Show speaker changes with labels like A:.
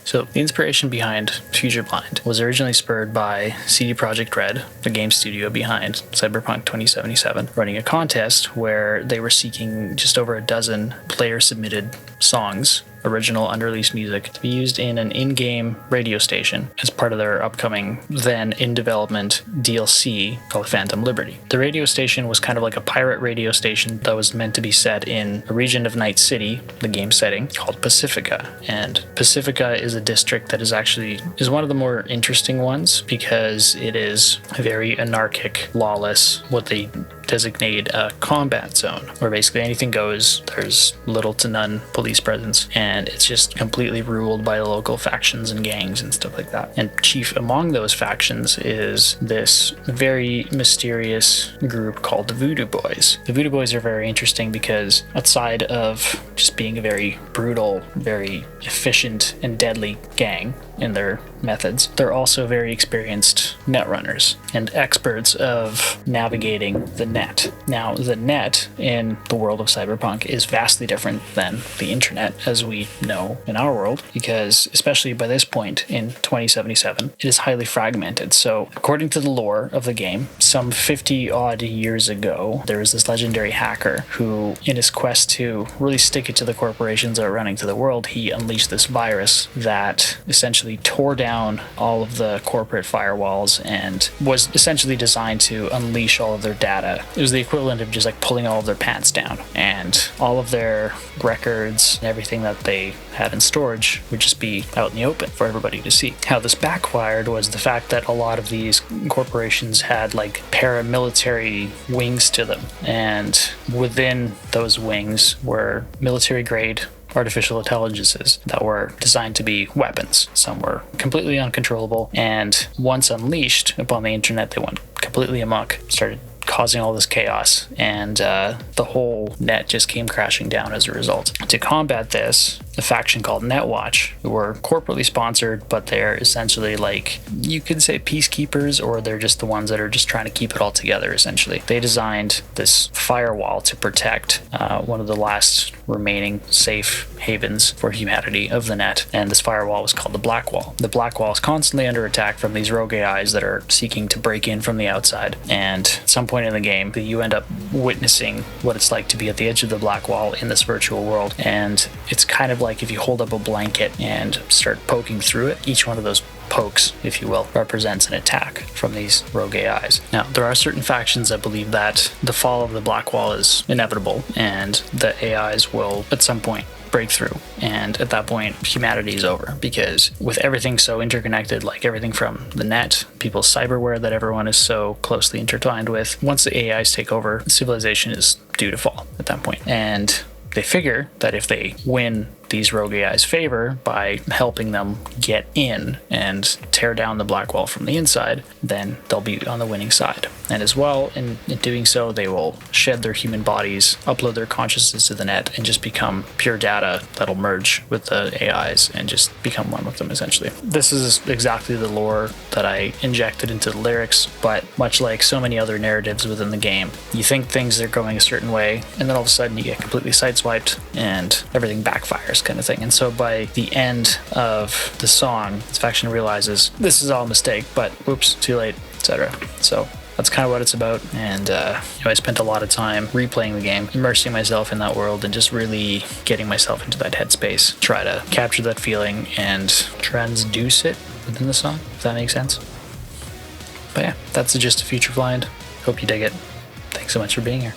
A: So the inspiration behind Futureblind was originally spurred by CD Projekt Red, the game studio behind Cyberpunk 2077, running a contest where they were seeking just over a dozen player-submitted songs, original unreleased music, to be used in an in-game radio station as part of their upcoming, then in development DLC called Phantom Liberty. The radio station was kind of like a pirate radio station that was meant to be set in a region of Night City, the game setting, called Pacifica. And Pacifica is a district that is one of the more interesting ones because it is very anarchic, lawless, what they designate a combat zone, where basically anything goes. There's little to none police presence, and it's just completely ruled by the local factions and gangs and stuff like that. And chief among those factions is this very mysterious group called the Voodoo Boys. The Voodoo Boys are very interesting because outside of just being a very brutal, very efficient and deadly gang in their methods, they're also very experienced net runners and experts of navigating the net. Now, the net in the world of Cyberpunk is vastly different than the internet as we know in our world, because especially by this point in 2077, it is highly fragmented. So according to the lore of the game, some 50 odd years ago, there was this legendary hacker who, in his quest to really stick it to the corporations that are running to the world, he unleashed this virus that essentially tore down all of the corporate firewalls and was essentially designed to unleash all of their data. It was the equivalent of just like pulling all of their pants down, and all of their records and everything that they had in storage would just be out in the open for everybody to see. How this backfired was the fact that a lot of these corporations had like paramilitary wings to them, and within those wings were military grade artificial intelligences that were designed to be weapons. Some were completely uncontrollable, and once unleashed upon the internet, they went completely amok, started causing all this chaos, and the whole net just came crashing down as a result. To combat this, a faction called Netwatch, who were corporately sponsored, but they're essentially like, you could say peacekeepers, or they're just the ones that are just trying to keep it all together, essentially. They designed this firewall to protect one of the last remaining safe havens for humanity of the net, and this firewall was called the Black Wall. The Black Wall is constantly under attack from these rogue AIs that are seeking to break in from the outside, and at some point in the game, you end up witnessing what it's like to be at the edge of the Black Wall in this virtual world, and it's kind of like if you hold up a blanket and start poking through it, each one of those pokes, if you will, represents an attack from these rogue AIs. Now, there are certain factions that believe that the fall of the Black Wall is inevitable, and the AIs will, at some point, break through, and at that point humanity is over, because with everything so interconnected, like everything from the net, people's cyberware that everyone is so closely intertwined with, once the AIs take over, civilization is due to fall at that point. And they figure that if they win these rogue AIs' favor by helping them get in and tear down the Black Wall from the inside, then they'll be on the winning side. And as well, in doing so, they will shed their human bodies, upload their consciousness to the net, and just become pure data that'll merge with the AIs and just become one with them, essentially. This is exactly the lore that I injected into the lyrics, but much like so many other narratives within the game, you think things are going a certain way, and then all of a sudden you get completely sideswiped and everything backfires, kind of thing. And so by the end of the song, this faction realizes this is all a mistake, but oops, too late, etc. So that's kind of what it's about, and I spent a lot of time replaying the game, immersing myself in that world, and just really getting myself into that headspace, try to capture that feeling and transduce it within the song, if that makes sense. But yeah, that's the gist of Futureblind. Hope you dig it. Thanks so much for being here.